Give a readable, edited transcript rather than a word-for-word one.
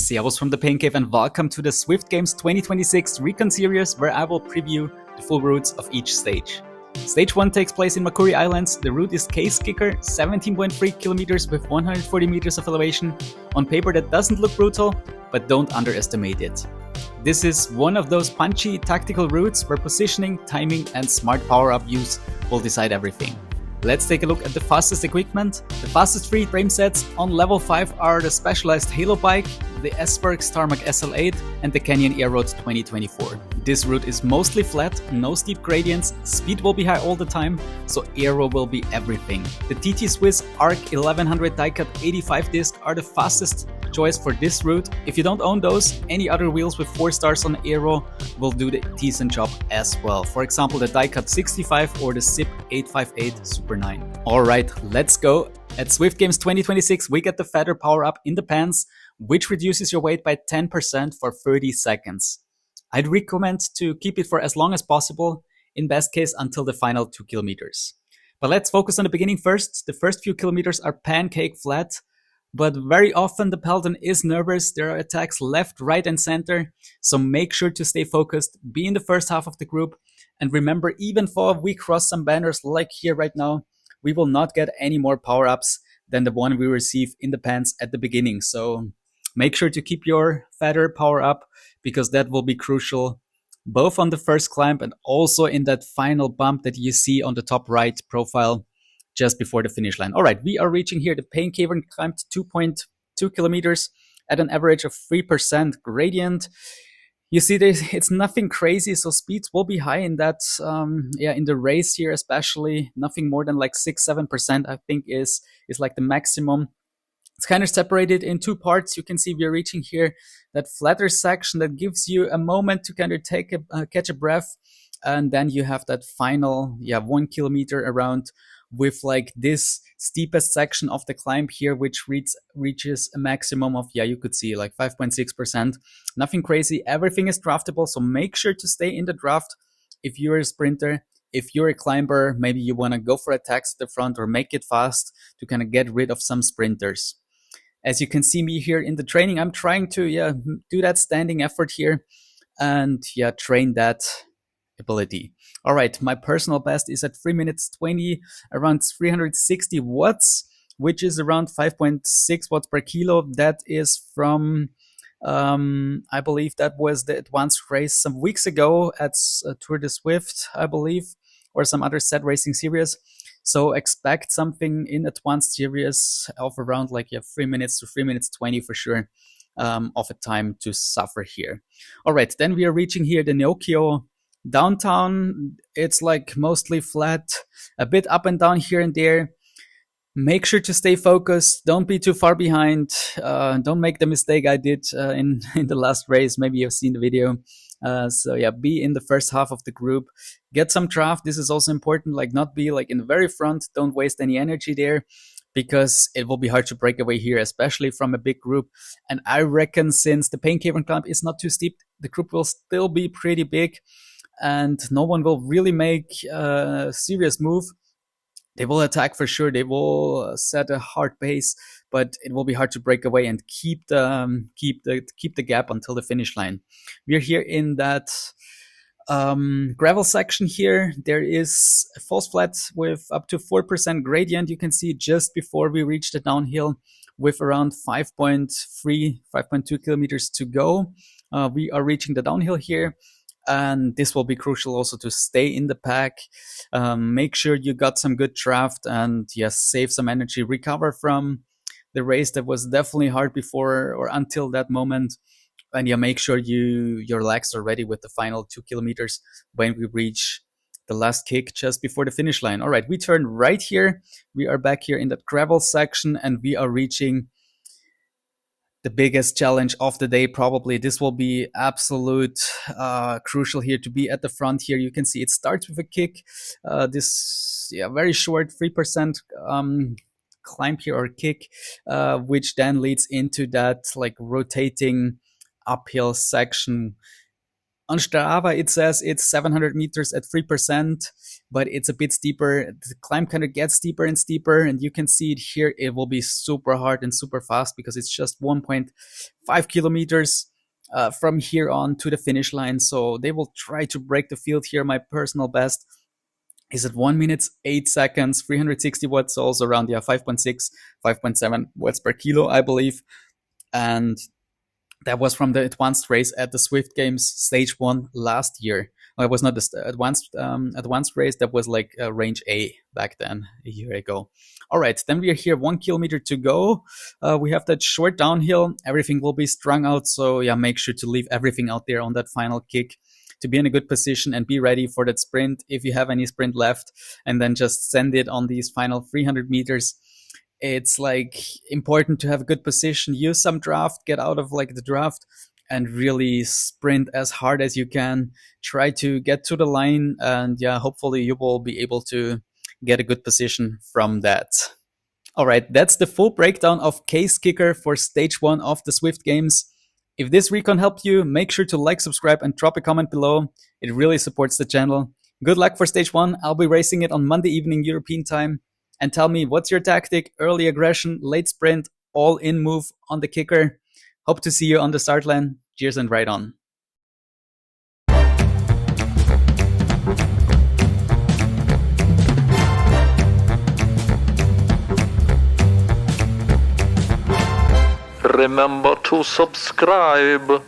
Servus from the Pain Cave and welcome to the Zwift Games 2026 Recon series, where I will preview the full routes of each stage. Stage 1 takes place in Makuri Islands. The route is Kaze Kicker, 17.3 kilometers with 140 meters of elevation. On paper that doesn't look brutal, but don't underestimate it. This is one of those punchy tactical routes where positioning, timing and smart power-up use will decide everything. Let's take a look at the fastest equipment. The fastest 3 frame sets on level 5 are the specialized Halo bike, the S-Works Tarmac SL8 and the Canyon Air Road 2024. This route is mostly flat, no steep gradients, speed will be high all the time, so aero will be everything. The TT Swiss Arc 1100 die-cut 85 disc are the fastest choice for this route. If you don't own those, any other wheels with 4 stars on aero will do the decent job as well. For example, the die-cut 65 or the SIP 858 Super 9. Alright, let's go. At Zwift Games 2026, we get the feather power-up in the pants, which reduces your weight by 10% for 30 seconds. I'd recommend to keep it for as long as possible, in best case until the final 2 kilometers. But let's focus on the beginning first. The first few kilometers are pancake flat, but very often the peloton is nervous. There are attacks left, right and center, so make sure to stay focused, be in the first half of the group, and remember, even though we cross some banners like here right now, we will not get any more power-ups than the one we receive in the pants at the beginning. So make sure to keep your feather power up, because that will be crucial both on the first climb and also in that final bump that you see on the top right profile just before the finish line. All right, we are reaching here the Pain Cavern, climbed 2.2 kilometers at an average of 3% gradient. You see, it's nothing crazy, so speeds will be high in that, in the race here, especially nothing more than like 6-7%. I think is like the maximum. It's kind of separated in 2 parts. You can see we're reaching here that flatter section that gives you a moment to kind of catch a breath, and then you have that final 1 kilometer around with like this steepest section of the climb here, which reaches a maximum of, you could see like 5.6%. Nothing crazy. Everything is draftable, so make sure to stay in the draft if you're a sprinter. If you're a climber, maybe you want to go for attacks at the front or make it fast to kind of get rid of some sprinters. As you can see me here in the training, I'm trying to do that standing effort here and train that ability. All right, my personal best is at 3 minutes 20, around 360 watts, which is around 5.6 watts per kilo. That is from, I believe that was the advanced race some weeks ago at Tour de Zwift, I believe, or some other set racing series. So expect something in advanced series of around 3 minutes to 3 minutes 20 for sure of a time to suffer here. All right, then we are reaching here the Neokyo downtown. It's like mostly flat, a bit up and down here and there. Make sure to stay focused. Don't be too far behind. Don't make the mistake I did in the last race. Maybe you've seen the video. Be in the first half of the group. Get some draft. This is also important. Not be in the very front. Don't waste any energy there, because it will be hard to break away here, especially from a big group. And I reckon since the Pain Cavern climb is not too steep, the group will still be pretty big, and no one will really make a serious move. They will attack for sure. They will set a hard pace, but it will be hard to break away and keep the gap until the finish line. We're here in that gravel section here. There is a false flat with up to 4% gradient. You can see just before we reach the downhill with around 5.2 kilometers to go. We are reaching the downhill here. And this will be crucial also to stay in the pack. Make sure you got some good draft and save some energy, recover from the race that was definitely hard before or until that moment. And make sure your legs are ready with the final 2 kilometers when we reach the last kick just before the finish line. All right, we turn right here. We are back here in that gravel section and we are reaching the biggest challenge of the day. Probably this will be absolute crucial here to be at the front here. You can see it starts with a kick, this very short 3% climb here or kick, which then leads into that rotating uphill section On Strava, it says it's 700 meters at 3%, but it's a bit steeper. The climb kind of gets steeper and steeper, and you can see it here. It will be super hard and super fast because it's just 1.5 kilometers from here on to the finish line. So they will try to break the field here. My personal best is at 1 minute, 8 seconds, 360 watts, so also around 5.6, 5.7 watts per kilo, I believe. And that was from the advanced race at the Zwift Games Stage 1 last year. Well, it was not the advanced race, that was like range A back then, a year ago. All right, then we are here, 1 kilometer to go. We have that short downhill. Everything will be strung out, so yeah, make sure to leave everything out there on that final kick to be in a good position and be ready for that sprint if you have any sprint left, and then just send it on these final 300 meters. It's like important to have a good position, use some draft, get out of like the draft, and really sprint as hard as you can. Try to get to the line, and yeah, hopefully you will be able to get a good position from that. All right, that's the full breakdown of Kaze Kicker for stage 1 of the Zwift Games. If this recon helped you, make sure to like, subscribe, and drop a comment below. It really supports the channel. Good luck for stage 1. I'll be racing it on Monday evening European time. And tell me, what's your tactic? Early aggression, late sprint, all-in move on the kicker? Hope to see you on the start line. Cheers and ride on. Remember to subscribe.